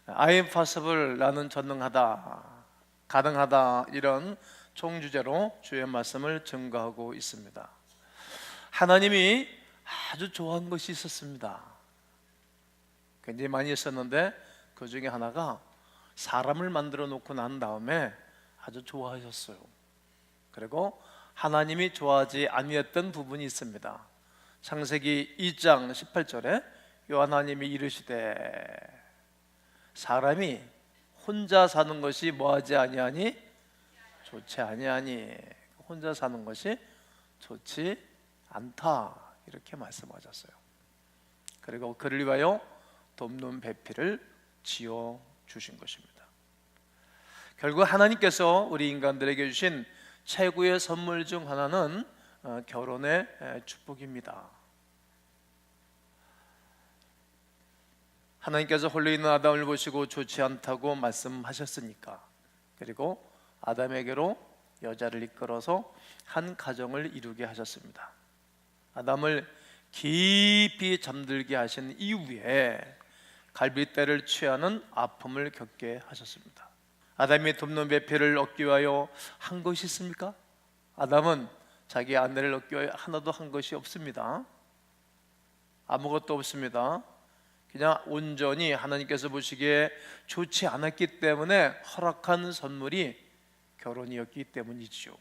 I am possible, 나는 전능하다, 가능하다, 이런 총주제로 주의 말씀을 증거하고 있습니다. 하나님이 아주 좋아하는 것이 있었습니다. 굉장히 많이 있었는데 그 중에 하나가 사람을 만들어 놓고 난 다음에 아주 좋아하셨어요. 그리고 하나님이 좋아하지 아니했던 부분이 있습니다. 창세기 2장 18절에 하나님이 이르시되 사람이 혼자 사는 것이 뭐하지 아니하니? 좋지 아니하니. 혼자 사는 것이 좋지 않다, 이렇게 말씀하셨어요. 그리고 그를 위하여 돕는 배필을 지어 주신 것입니다. 결국 하나님께서 우리 인간들에게 주신 최고의 선물 중 하나는 결혼의 축복입니다. 하나님께서 홀로 있는 아담을 보시고 좋지 않다고 말씀하셨으니까, 그리고 아담에게로 여자를 이끌어서 한 가정을 이루게 하셨습니다. 아담을 깊이 잠들게 하신 이후에 갈빗대를 취하는 아픔을 겪게 하셨습니다. 아담이 돕는 배필을 얻기 위하여 한 것이 있습니까? 아담은 자기 아내를 얻기 위하여 하나도 한 것이 없습니다. 아무것도 없습니다. 그냥 온전히 하나님께서 보시기에 좋지 않았기 때문에 허락한 선물이 결혼이었기 때문이죠.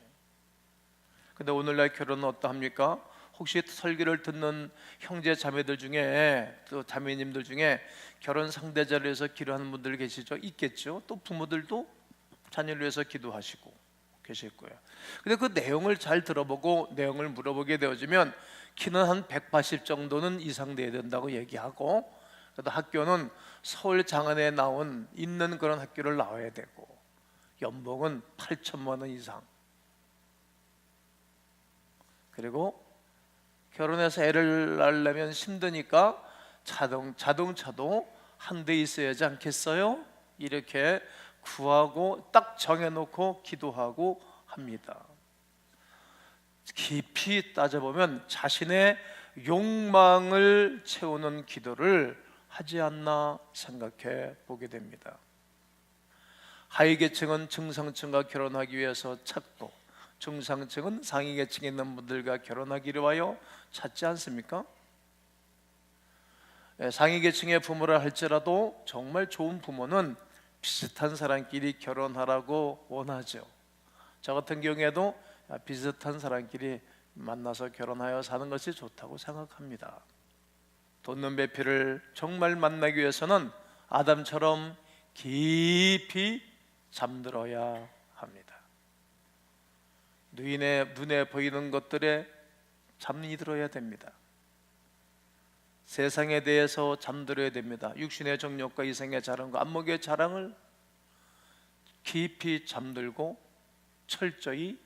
근데 오늘날 결혼은 어떠합니까? 혹시 설교를 듣는 형제 자매들 중에, 또 자매님들 중에 결혼 상대자를 위해서 기도하는 분들 계시죠? 있겠죠. 또 부모들도 자녀를 위해서 기도하시고 계실 거예요. 근데 그 내용을 잘 들어보고 내용을 물어보게 되어지면 키는 한 180 정도는 이상 돼야 된다고 얘기하고, 그래도 학교는 서울 장안에 있는 그런 학교를 나와야 되고, 연봉은 8천만 원 이상, 그리고 결혼해서 애를 낳으려면 힘드니까 자동차도 한 대 있어야 하지 않겠어요? 이렇게 구하고 딱 정해놓고 기도하고 합니다. 깊이 따져보면 자신의 욕망을 채우는 기도를 하지 않나 생각해 보게 됩니다. 하위계층은 중상층과 결혼하기 위해서 찾고, 중상층은 상위계층에 있는 분들과 결혼하기를 위하여 찾지 않습니까? 상위계층의 부모라 할지라도 정말 좋은 부모는 비슷한 사람끼리 결혼하라고 원하죠. 저 같은 경우에도 비슷한 사람끼리 만나서 결혼하여 사는 것이 좋다고 생각합니다. 돕는 배필을 정말 만나기 위해서는 아담처럼 깊이 잠들어야 합니다. 누인의 눈에 보이는 것들에 잠이 들어야 됩니다. 세상에 대해서 잠들어야 됩니다. 육신의 정욕과 이생의 자랑과 안목의 자랑을 깊이 잠들고 철저히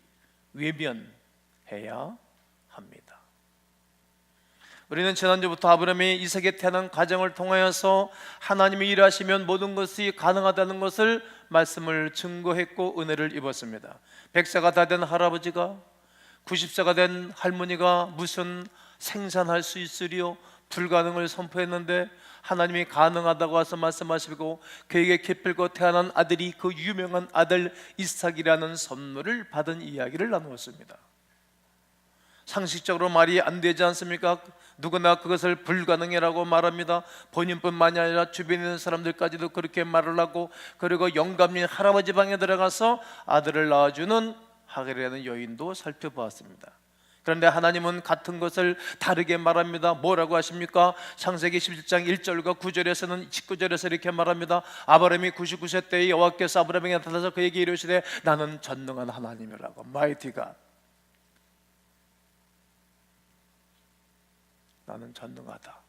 외면해야 합니다. 우리는 지난주부터 아브라함이 이삭에 태어난 과정을 통하여서 하나님이 일하시면 모든 것이 가능하다는 것을 말씀을 증거했고 은혜를 입었습니다. 100세가 다 된 할아버지가 90세가 된 할머니가 무슨 생산할 수 있으리요? 불가능을 선포했는데 하나님이 가능하다고 와서 말씀하시고 그에게 기필코 태어난 아들이 그 유명한 아들 이삭이라는 선물을 받은 이야기를 나누었습니다. 상식적으로 말이 안 되지 않습니까? 누구나 그것을 불가능이라고 말합니다. 본인뿐만이 아니라 주변에 있는 사람들까지도 그렇게 말을 하고, 그리고 영감님 할아버지 방에 들어가서 아들을 낳아주는 하갈이라는 여인도 살펴보았습니다. 그런데 하나님은 같은 것을 다르게 말합니다. 뭐라고 하십니까? 창세기 17장 1절과 9절에서는 19절에서 이렇게 말합니다. 아브라함이 99세 때에 여호와께서 아브라함에게 나타나서 그에게 이르시되 나는 전능한 하나님이라고, Mighty God, 나는 전능하다,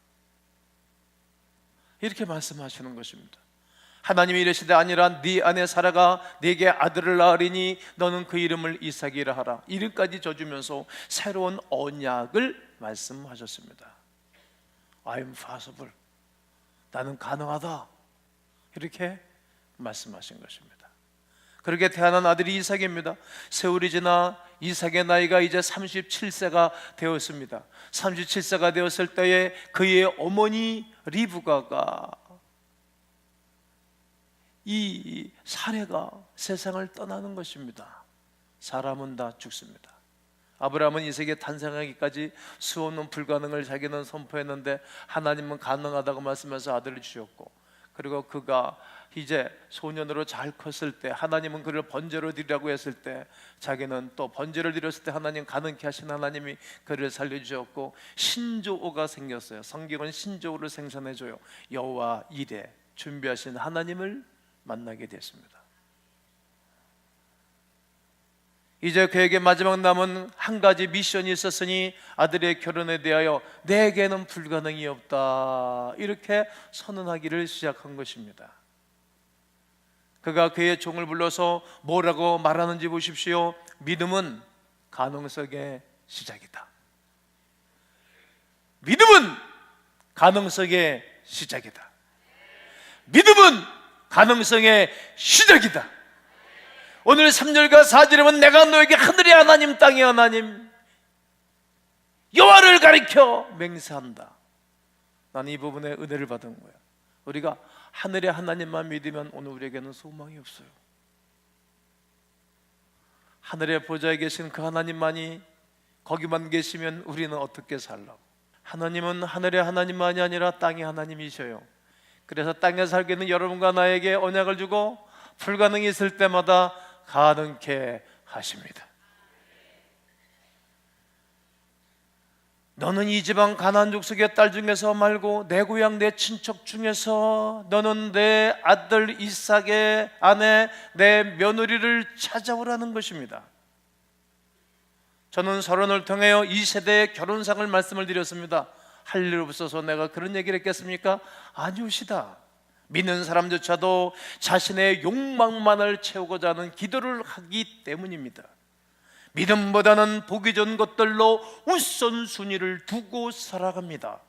이렇게 말씀하시는 것입니다. 하나님이 이르시되 아니라 네 아내 사라가 네게 아들을 낳으리니 너는 그 이름을 이삭이라 하라, 이름까지 져주면서 새로운 언약을 말씀하셨습니다. I am possible, 나는 가능하다, 이렇게 말씀하신 것입니다. 그렇게 태어난 아들이 이삭입니다. 세월이 지나 이삭의 나이가 이제 37세가 되었습니다. 37세가 되었을 때에 그의 어머니 리브가가 이 사례가 세상을 떠나는 것입니다. 사람은 다 죽습니다. 아브라함은 이 세계에 탄생하기까지 수없는 불가능을 자기는 선포했는데 하나님은 가능하다고 말씀해서 아들을 주셨고, 그리고 그가 이제 소년으로 잘 컸을 때 하나님은 그를 번제로 드리라고 했을 때 자기는 또 번제를 드렸을 때 하나님 가능케 하신 하나님이 그를 살려주셨고, 신조어가 생겼어요. 성경은 신조어를 생산해줘요. 여호와 이레, 준비하신 하나님을 만나게 됐습니다. 이제 그에게 마지막 남은 한 가지 미션이 있었으니 아들의 결혼에 대하여 내게는 불가능이 없다, 이렇게 선언하기를 시작한 것입니다. 그가 그의 종을 불러서 뭐라고 말하는지 보십시오. 믿음은 가능성의 시작이다. 믿음은 가능성의 시작이다. 믿음은 가능성의 시작이다. 오늘 3절과 4절에 보면 내가 너에게 하늘의 하나님 땅의 하나님 여호와를 가리켜 맹세한다. 나는 이 부분에 은혜를 받은 거야. 우리가 하늘의 하나님만 믿으면 오늘 우리에게는 소망이 없어요. 하늘의 보좌에 계신 그 하나님만이 거기만 계시면 우리는 어떻게 살라고? 하나님은 하늘의 하나님만이 아니라 땅의 하나님이셔요. 그래서 땅에 살게 있는 여러분과 나에게 언약을 주고 불가능이 있을 때마다 가능케 하십니다. 너는 이 지방 가나안 족속의 딸 중에서 말고 내 고향 내 친척 중에서 너는 내 아들 이삭의 아내 내 며느리를 찾아오라는 것입니다. 저는 서론을 통하여 이 세대의 결혼상을 말씀을 드렸습니다. 할 일 없어서 내가 그런 얘기를 했겠습니까? 아니오시다. 믿는 사람조차도 자신의 욕망만을 채우고자 하는 기도를 하기 때문입니다. 믿음보다는 보기 좋은 것들로 우선순위를 두고 살아갑니다.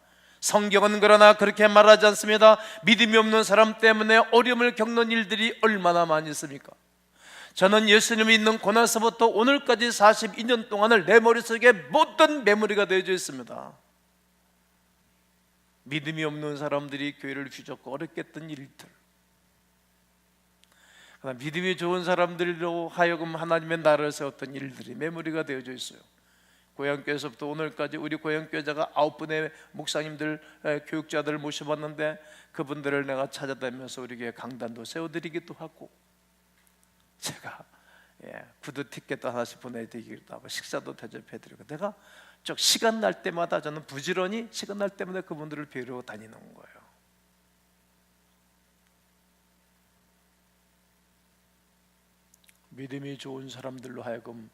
성경은 그러나 그렇게 말하지 않습니다. 믿음이 없는 사람 때문에 어려움을 겪는 일들이 얼마나 많이 있습니까? 저는 예수님이 있는 고나서부터 오늘까지 42년 동안을 내 머릿속에 모든 메모리가 되어져 있습니다. 믿음이 없는 사람들이 교회를 휘젓고 어렵게 했던 일들, 그러나 믿음이 좋은 사람들로 하여금 하나님의 나라를 세웠던 일들이 메모리가 되어져 있어요. 고향교회에서부터 오늘까지 우리 고향교회자가 9분의 목사님들, 교육자들을 모셔봤는데 그분들을 내가 찾아다니면서 우리 교회 강단도 세워드리기도 하고, 제가 구두 티켓도 하나씩 보내드리기도 하고 식사도 대접해드리고, 내가 쭉 시간 날 때마다 저는 부지런히 시간 날 때마다 그분들을 뵈러 다니는 거예요. 믿음이 좋은 사람들로 하여금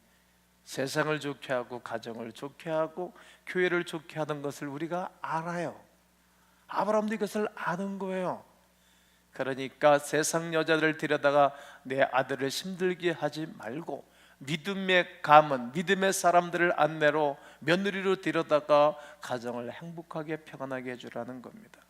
세상을 좋게 하고 가정을 좋게 하고 교회를 좋게 하는 것을 우리가 알아요. 아브라함도 이것을 아는 거예요. 그러니까 세상 여자들을 데려다가 내 아들을 힘들게 하지 말고 믿음의 가문, 믿음의 사람들을 안내로 며느리로 데려다가 가정을 행복하게 평안하게 해주라는 겁니다.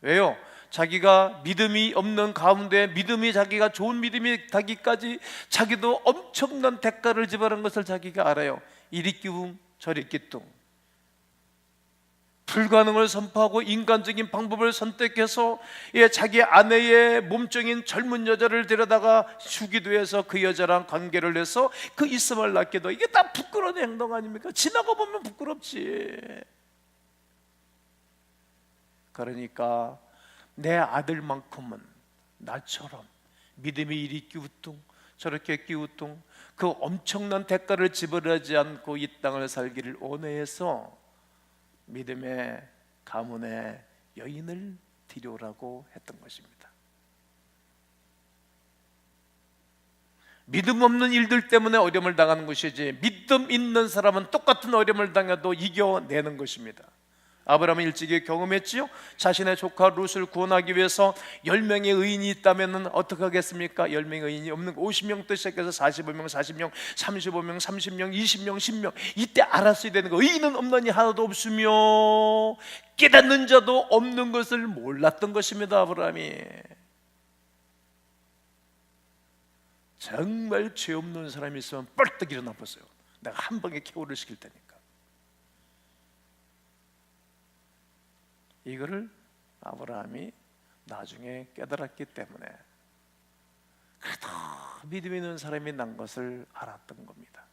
왜요? 자기가 믿음이 없는 가운데 믿음이 자기가 좋은 믿음이 되기까지 자기도 엄청난 대가를 지불한 것을 자기가 알아요. 이리 끼웅 저리 끼뚱, 불가능을 선포하고 인간적인 방법을 선택해서 자기 아내의 몸종인 젊은 여자를 데려다가 주기도 해서 그 여자랑 관계를 해서 그 있음을 낳기도, 이게 다 부끄러운 행동 아닙니까? 지나고 보면 부끄럽지. 그러니까 내 아들만큼은 나처럼 믿음이 이리 끼우뚱 저렇게 끼우뚱 그 엄청난 대가를 지불하지 않고 이 땅을 살기를 원해서 믿음의 가문의 여인을 데려오라고 했던 것입니다. 믿음 없는 일들 때문에 어려움을 당하는 것이지, 믿음 있는 사람은 똑같은 어려움을 당해도 이겨내는 것입니다. 아브라함은 일찍이 경험했지요. 자신의 조카 룻을 구원하기 위해서 10명의 의인이 있다면 어떻게 하겠습니까? 10명의 의인이 없는 거 50명부터 시작해서 45명, 40명, 35명, 30명, 20명, 10명, 이때 알았어야 되는 거. 의인은 없느니 하나도 없으며 깨닫는 자도 없는 것을 몰랐던 것입니다. 아브라함이 정말 죄 없는 사람이 있으면 뻘떡 일어나 보세요. 내가 한 방에 케어를 시킬 테니까. 이거를 아브라함이 나중에 깨달았기 때문에 그래도 믿음 있는 사람이 난 것을 알았던 겁니다.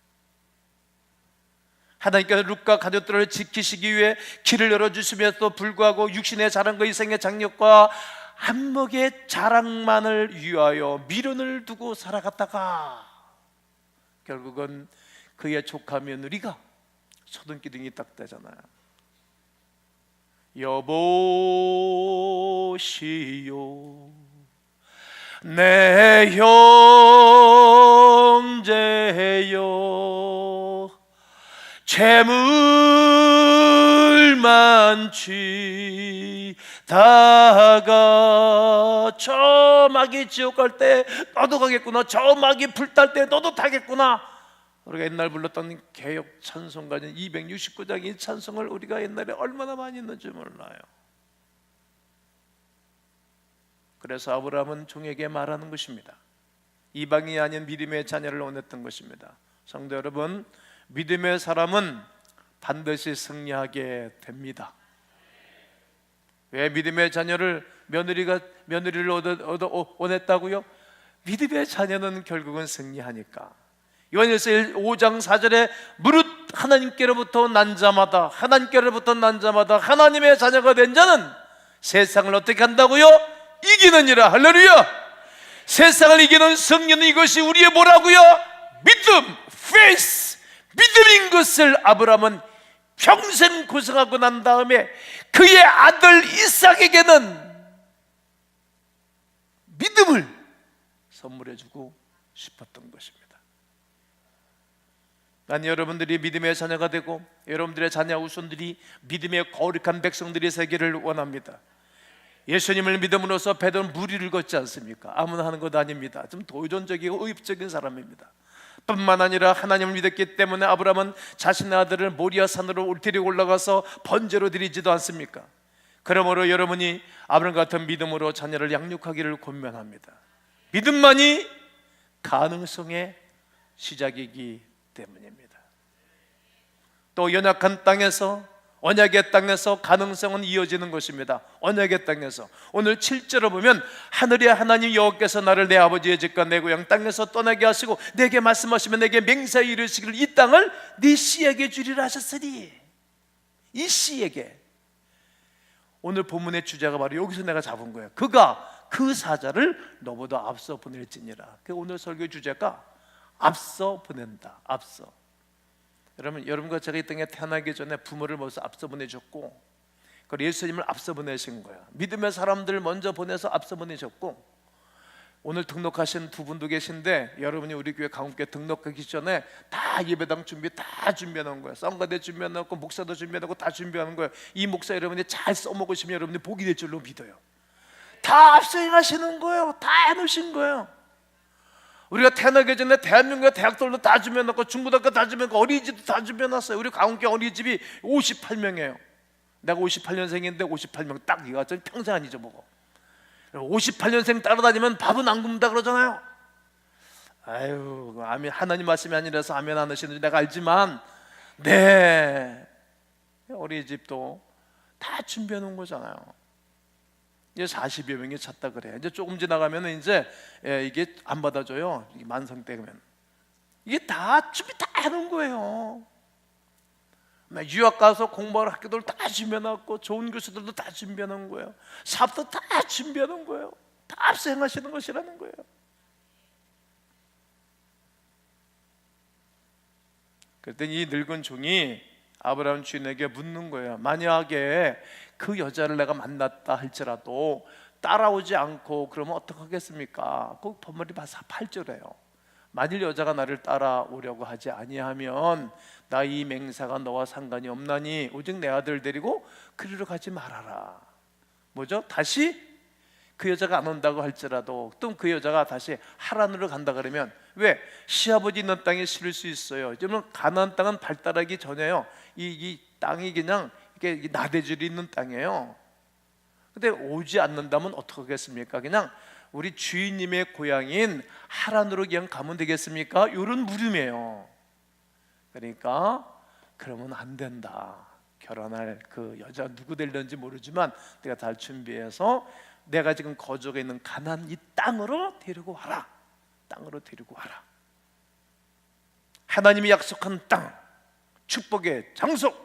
하나님께서 룻과 가족들을 지키시기 위해 길을 열어주시면서도 불구하고 육신의 자랑과 이생의 장력과 안목의 자랑만을 위하여 미련을 두고 살아갔다가 결국은 그의 조카 며느리가 소등기둥이 딱 되잖아요. 여보시오 내 형제여 재물 많지다가 저 마귀 지옥 갈 때 너도 가겠구나, 저 마귀 불 딸 때 너도 타겠구나. 우리가 옛날 불렀던 개역 찬송 가진 269장의 찬송을 우리가 옛날에 얼마나 많이 했는지 몰라요. 그래서 아브라함은 종에게 말하는 것입니다. 이방인이 아닌 믿음의 자녀를 원했던 것입니다. 성도 여러분, 믿음의 사람은 반드시 승리하게 됩니다. 왜 믿음의 자녀를 며느리를 원했다고요? 믿음의 자녀는 결국은 승리하니까. 요한일서 5장 4절에 무릇 하나님께로부터 난 자마다 하나님의 자녀가 된 자는 세상을 어떻게 한다고요? 이기느니라. 할렐루야. 세상을 이기는 승리는 이것이 우리의 뭐라고요? 믿음, faith, 믿음인 것을 아브라함은 평생 고생하고 난 다음에 그의 아들 이삭에게는 믿음을 선물해주고 싶었던 것입니다. 난 여러분들이 믿음의 자녀가 되고 여러분들의 자녀 후손들이 믿음의 거룩한 백성들이 되기를 원합니다. 예수님을 믿음으로써 베드로는 무리를 걷지 않습니까? 아무나 하는 것 아닙니다. 좀 도전적이고 의입적인 사람입니다. 뿐만 아니라 하나님을 믿었기 때문에 아브라함은 자신의 아들을 모리아 산으로 데리고 올라가서 번제로 드리지도 않습니까? 그러므로 여러분이 아브라함 같은 믿음으로 자녀를 양육하기를 권면합니다. 믿음만이 가능성의 시작이기 때문입니다. 또 연약한 땅에서, 언약의 땅에서 가능성은 이어지는 것입니다. 언약의 땅에서 오늘 7절을 보면 하늘의 하나님 여호와께서 나를 내 아버지의 집과 내 고향 땅에서 떠나게 하시고 내게 말씀하시면 내게 맹세하여 이르시기를 이 땅을 네 씨에게 주리라 하셨으니, 이 씨에게, 오늘 본문의 주제가 바로 여기서 내가 잡은 거예요. 그가 그 사자를 너보다 앞서 보낼지니라. 그 오늘 설교 주제가 앞서 보낸다. 앞서. 여러분과 제가 이 땅에 태어나기 전에 부모를 먼저 앞서 보내셨고, 그리고 예수님을 앞서 보내신 거예요. 믿음의 사람들 먼저 보내서 앞서 보내셨고, 오늘 등록하신 두 분도 계신데 여러분이 우리 교회 강원교회 등록하기 전에 다 예배당 준비 다 준비해 놓은 거예요. 썬가대 준비해 놓고 목사도 준비해 놓고 다 준비하는 거예요. 이 목사 여러분이 잘 써먹으시면 여러분이 복이 될 줄로 믿어요. 다 앞서 행하시는 거예요. 다 해놓으신 거예요. 우리가 태어나기 전에 대한민국의 대학들도 다 준비해놓고 중고등학교 다 준비해놓고 어린이집도 다 준비해놨어요. 우리 강원교회 어린이집이 58명이에요 내가 58년생인데 58명 딱 이거 평생 안 잊어먹어. 58년생 따라다니면 밥은 안 굶는다 그러잖아요. 아유, 아멘, 하나님 말씀이 아니라서 아멘 안 하시는지 내가 알지만, 네, 어린이집도 다 준비해놓은 거잖아요. 이제 40여 명이 찼다 그래. 이제 조금 지나가면 이제 이게 안 받아줘요. 이게 만성 때면 이게 다 준비 다 해놓은 거예요. 유학 가서 공부할 학교들 다 준비해놨고 좋은 교수들도 다 준비해놓은 거예요. 사업도 다 준비해놓은 거예요. 다 앞서 행하시는 것이라는 거예요. 그랬더니 이 늙은 종이 아브라함 주인에게 묻는 거예요. 만약에 그 여자를 내가 만났다 할지라도 따라오지 않고 그러면 어떡하겠습니까? 그 본문이 봐서 8절이에요. 만일 여자가 나를 따라오려고 하지 아니하면 나 이 맹세가 너와 상관이 없나니 오직 내 아들 데리고 그리로 가지 말아라. 뭐죠? 다시 그 여자가 안 온다고 할지라도, 또 그 여자가 다시 하란으로 간다 그러면, 왜? 시아버지 있는 땅에 실을 수 있어요. 그러면 가나안 땅은 발달하기 전에요. 이 땅이 그냥 이게 나대줄이 있는 땅이에요. 근데 오지 않는다면 어떡하겠습니까? 그냥 우리 주인님의 고향인 하란으로 그냥 가면 되겠습니까? 이런 물음이에요. 그러니까 그러면 안 된다. 결혼할 그 여자 누구 될런지 모르지만 내가 잘 준비해서 내가 지금 거주하고 있는 가나안 이 땅으로 데리고 와라. 땅으로 데리고 와라. 하나님이 약속한 땅, 축복의 장소,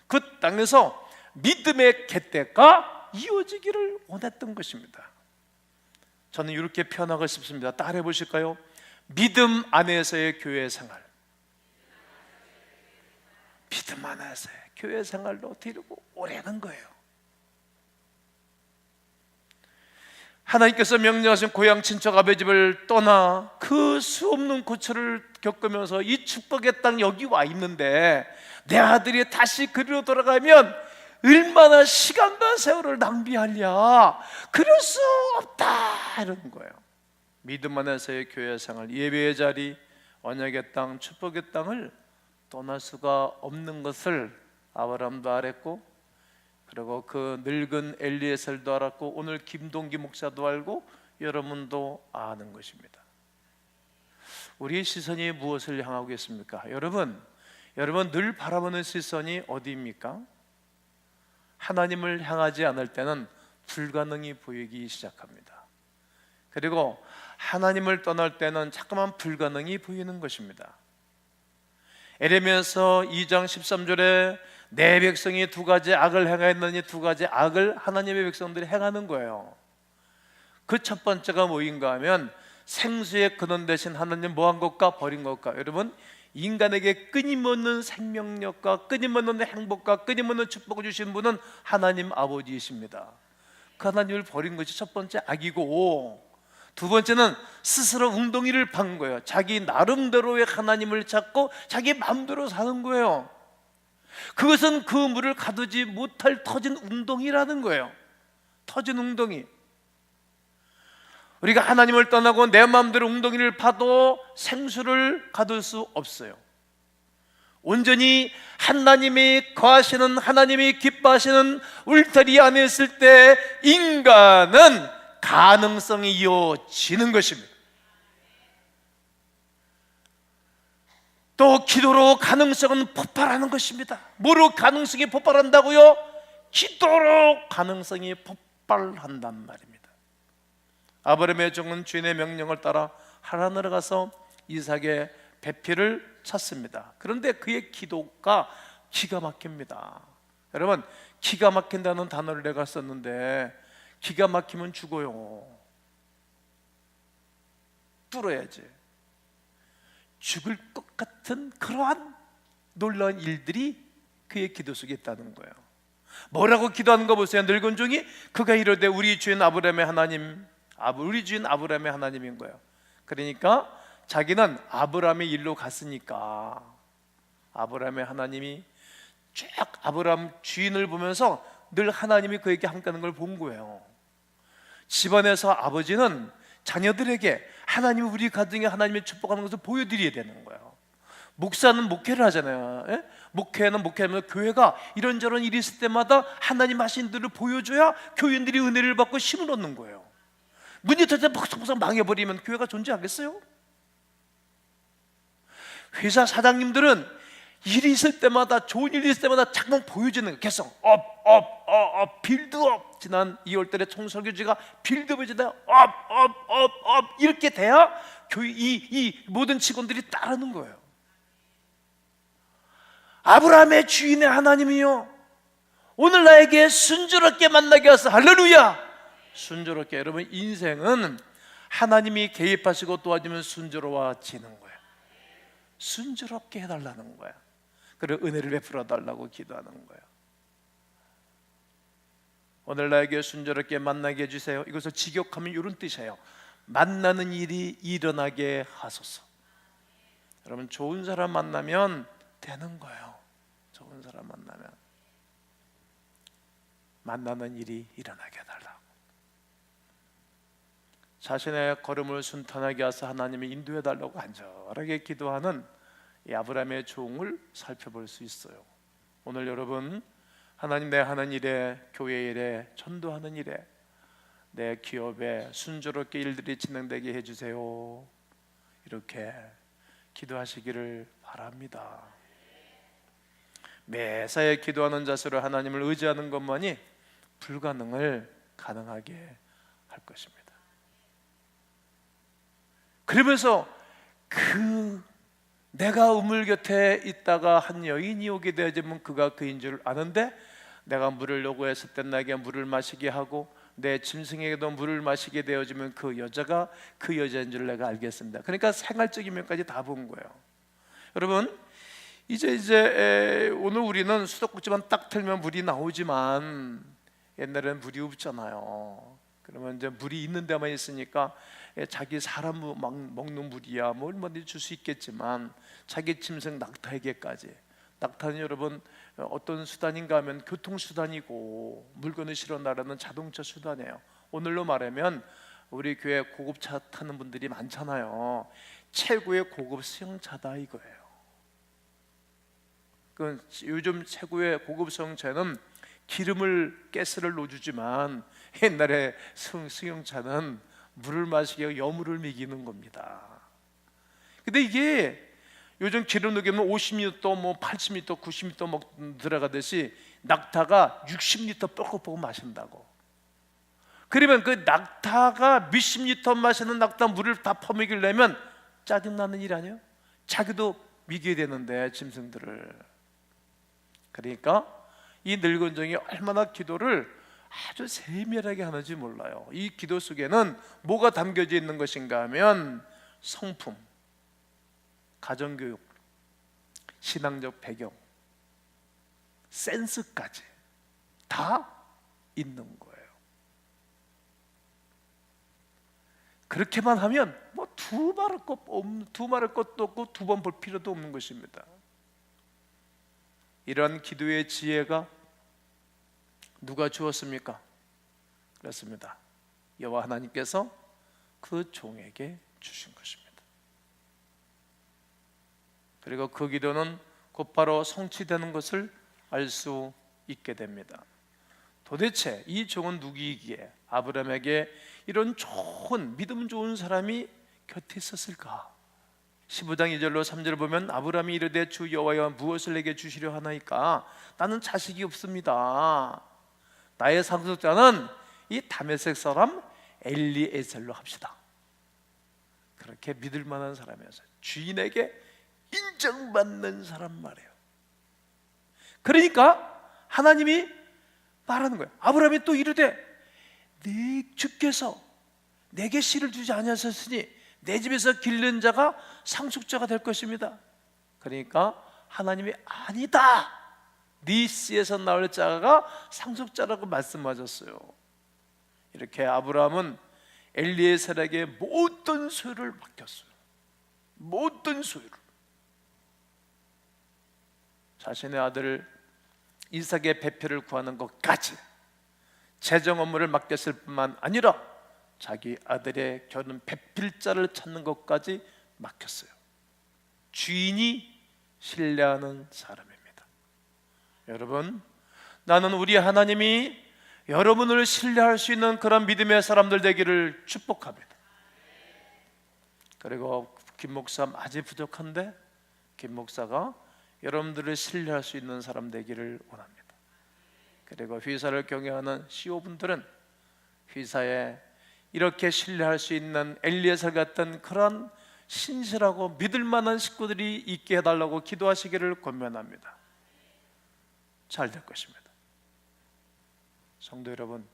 그 땅에서 믿음의 갯대가 이어지기를 원했던 것입니다. 저는 이렇게 표현하고 싶습니다. 따라해 보실까요? 믿음 안에서의 교회 생활, 믿음 안에서의 교회 생활로 데리고 오라는 거예요. 하나님께서 명령하신 고향 친척 아버지 집을 떠나 그 수없는 고초를 겪으면서 이 축복의 땅 여기 와 있는데 내 아들이 다시 그리로 돌아가면 얼마나 시간과 세월을 낭비하랴. 그럴 수 없다 이런 거예요. 믿음 안에서의 교회 생활, 예배의 자리, 언약의 땅, 축복의 땅을 떠날 수가 없는 것을 아브라함도 알았고, 그리고 그 늙은 엘리에셀도 알았고, 오늘 김동기 목사도 알고 여러분도 아는 것입니다. 우리의 시선이 무엇을 향하고 있습니까? 여러분 늘 바라보는 시선이 어디입니까? 하나님을 향하지 않을 때는 불가능이 보이기 시작합니다. 그리고 하나님을 떠날 때는 자꾸만 불가능이 보이는 것입니다. 에레미야서 2장 13절에 내 백성이 두 가지 악을 행하였느니 두 가지 악을 하나님의 백성들이 행하는 거예요. 그 첫 번째가 뭐인가 하면 생수의 근원 대신 하나님 뭐 한 것과 버린 것과. 여러분, 인간에게 끊임없는 생명력과 끊임없는 행복과 끊임없는 축복을 주신 분은 하나님 아버지이십니다. 그 하나님을 버린 것이 첫 번째 악이고, 두 번째는 스스로 웅덩이를 판 거예요. 자기 나름대로의 하나님을 찾고 자기 마음대로 사는 거예요. 그것은 그 물을 가두지 못할 터진 웅덩이라는 거예요. 터진 웅덩이. 우리가 하나님을 떠나고 내 마음대로 웅덩이를 파도 생수를 가둘 수 없어요. 온전히 하나님이 거하시는, 하나님이 기뻐하시는 울타리 안에 있을 때 인간은 가능성이 이어지는 것입니다. 또 기도로 가능성은 폭발하는 것입니다. 뭐로 가능성이 폭발한다고요? 기도로 가능성이 폭발한단 말입니다. 아브라함의 종은 주인의 명령을 따라 하란으로 가서 이삭의 배필을 찾습니다. 그런데 그의 기도가 기가 막힙니다. 여러분, 기가 막힌다는 단어를 내가 썼는데 기가 막히면 죽어요. 뚫어야지. 죽을 것 같은 그러한 놀라운 일들이 그의 기도 속에 있다는 거예요. 뭐라고 기도하는 거 보세요. 늙은 종이 그가 이르되 우리 주인 아브라함의 하나님, 우리 주인 아브라함의 하나님인 거예요. 그러니까 자기는 아브라함의 일로 갔으니까 아브라함의 하나님이 쫙 아브라함 주인을 보면서 늘 하나님이 그에게 함께하는 걸 본 거예요. 집안에서 아버지는 자녀들에게 하나님이 우리 가정에 하나님의 축복하는 것을 보여드려야 되는 거예요. 목사는 목회를 하잖아요. 예? 목회하면 교회가 이런저런 일이 있을 때마다 하나님 하신 일을 보여줘야 교인들이 은혜를 받고 힘을 얻는 거예요. 문이 터져 퍽퍽 망해버리면 교회가 존재하겠어요? 회사 사장님들은 일이 있을 때마다, 좋은 일이 있을 때마다 자꾸 보여주는 거예요. 계속 빌드업. 지난 2월달에 총설교지가 빌드업이 지나 업 이렇게 돼야 교회 이 모든 직원들이 따르는 거예요. 아브라함의 주인의 하나님이요, 오늘 나에게 순조롭게 만나게 하소서. 할렐루야. 순조롭게. 여러분, 인생은 하나님이 개입하시고 도와주면 순조로워지는 거예요. 순조롭게 해달라는 거예요. 그리고 은혜를 베풀어 달라고 기도하는 거예요. 오늘 나에게 순조롭게 만나게 해주세요. 이것을 직역하면 이런 뜻이에요. 만나는 일이 일어나게 하소서. 여러분, 좋은 사람 만나면 되는 거예요. 좋은 사람 만나는 일이 일어나게 해달라고. 자신의 걸음을 순탄하게 하사 하나님이 인도해 달라고 간절하게 기도하는 이 아브라함의 종을 살펴볼 수 있어요. 오늘 여러분, 하나님, 내 하는 일에, 교회 일에, 전도하는 일에, 내 기업에 순조롭게 일들이 진행되게 해주세요. 이렇게 기도하시기를 바랍니다. 매사에 기도하는 자세로 하나님을 의지하는 것만이 불가능을 가능하게 할 것입니다. 그러면서 내가 우물 곁에 있다가 한 여인이 오게 되어지면 그가 그인 줄 아는데, 내가 물을 요구했을 때 나에게 물을 마시게 하고 내 짐승에게도 물을 마시게 되어지면 그 여자가 그 여자인 줄 내가 알겠습니다. 그러니까 생활적인 면까지 다 본 거예요. 여러분, 이제 오늘 우리는 수도꼭지만 딱 틀면 물이 나오지만 옛날에는 물이 없잖아요. 그러면 이제 물이 있는 데만 있으니까 자기 사람 먹는 물이야 뭐 얼마든지 줄 수 있겠지만 자기 짐승 낙타에게까지, 낙타는 여러분 어떤 수단인가 하면 교통수단이고 물건을 실어 나르는 자동차 수단이에요. 오늘로 말하면 우리 교회 고급차 타는 분들이 많잖아요. 최고의 고급 수용차다 이거예요. 요즘 최고의 고급 수용차는 기름을 가스를 넣어주지만 옛날에 승용차는 물을 마시게 하고 여물을 먹이는 겁니다. 근데 이게 요즘 기름 넣으면 50리터, 뭐 80리터, 90리터 막 들어가듯이 낙타가 60리터 뻑뻑 마신다고. 그러면 그 낙타가 몇십 리터 마시는 낙타 물을 다 퍼먹이려면 짜증나는 일 아니에요? 자기도 먹여야 되는데 짐승들을. 그러니까 이 늙은 종이 얼마나 기도를 아주 세밀하게 하는지 몰라요. 이 기도 속에는 뭐가 담겨져 있는 것인가 하면 성품, 가정교육, 신앙적 배경, 센스까지 다 있는 거예요. 그렇게만 하면 뭐 두 말할 것도 없고 두 번 볼 필요도 없는 것입니다. 이런 기도의 지혜가 누가 주었습니까? 그렇습니다. 여호와 하나님께서 그 종에게 주신 것입니다. 그리고 그 기도는 곧바로 성취되는 것을 알 수 있게 됩니다. 도대체 이 종은 누구이기에 아브라함에게 이런 좋은, 믿음 좋은 사람이 곁에 있었을까? 15장 2절로 3절을 보면 아브라함이 이르되 주 여호와여 무엇을 내게 주시려 하나이까? 나는 자식이 없습니다. 나의 상속자는 이 다메섹 사람 엘리에셀로 합시다. 그렇게 믿을 만한 사람이었어요. 주인에게 인정받는 사람 말이에요. 그러니까 하나님이 말하는 거예요. 아브라함이 또 이르되 네 주께서 내게 씨를 주지 아니하셨으니 내 집에서 기른 자가 상속자가 될 것입니다. 그러니까 하나님이 아니다, 네 씨에서 나올 자가 상속자라고 말씀하셨어요. 이렇게 아브라함은 엘리에셀에게 모든 소유를 맡겼어요. 모든 소유를. 자신의 아들 이삭의 배표를 구하는 것까지 재정 업무를 맡겼을 뿐만 아니라 자기 아들의 결혼 배필자를 찾는 것까지 맡겼어요. 주인이 신뢰하는 사람입니다. 여러분, 나는 우리 하나님이 여러분을 신뢰할 수 있는 그런 믿음의 사람들 되기를 축복합니다. 그리고 김 목사 아직 부족한데 김 목사가 여러분들을 신뢰할 수 있는 사람 되기를 원합니다. 그리고 회사를 경영하는 CEO분들은 회사에 이렇게 신뢰할 수 있는 엘리에셀 같은 그런 신실하고 믿을 만한 식구들이 있게 해달라고 기도하시기를 권면합니다. 잘 될 것입니다. 성도 여러분,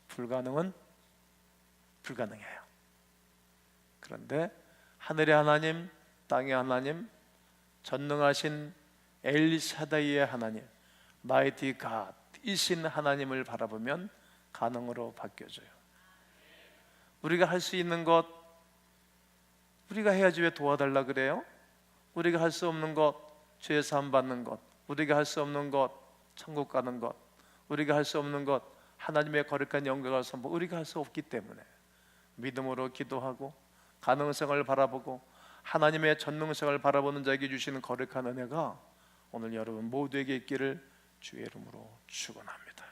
불가능은 불가능해요. 그런데 하늘의 하나님, 땅의 하나님, 전능하신 엘리샤다이의 하나님, 마이티 갓이신 하나님을 바라보면 가능으로 바뀌어져요. 우리가 할 수 있는 것 우리가 해야지 왜 도와달라 그래요? 우리가 할 수 없는 것, 죄 사함 받는 것, 우리가 할 수 없는 것, 천국 가는 것, 우리가 할 수 없는 것, 하나님의 거룩한 영광을 선보, 우리가 할 수 없기 때문에 믿음으로 기도하고 가능성을 바라보고 하나님의 전능성을 바라보는 자에게 주시는 거룩한 은혜가 오늘 여러분 모두에게 있기를 주의 이름으로 축원합니다.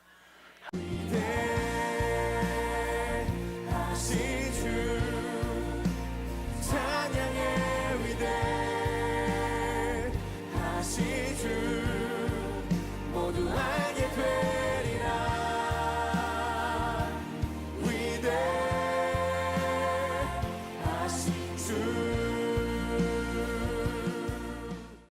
모두 알게 되리라. 주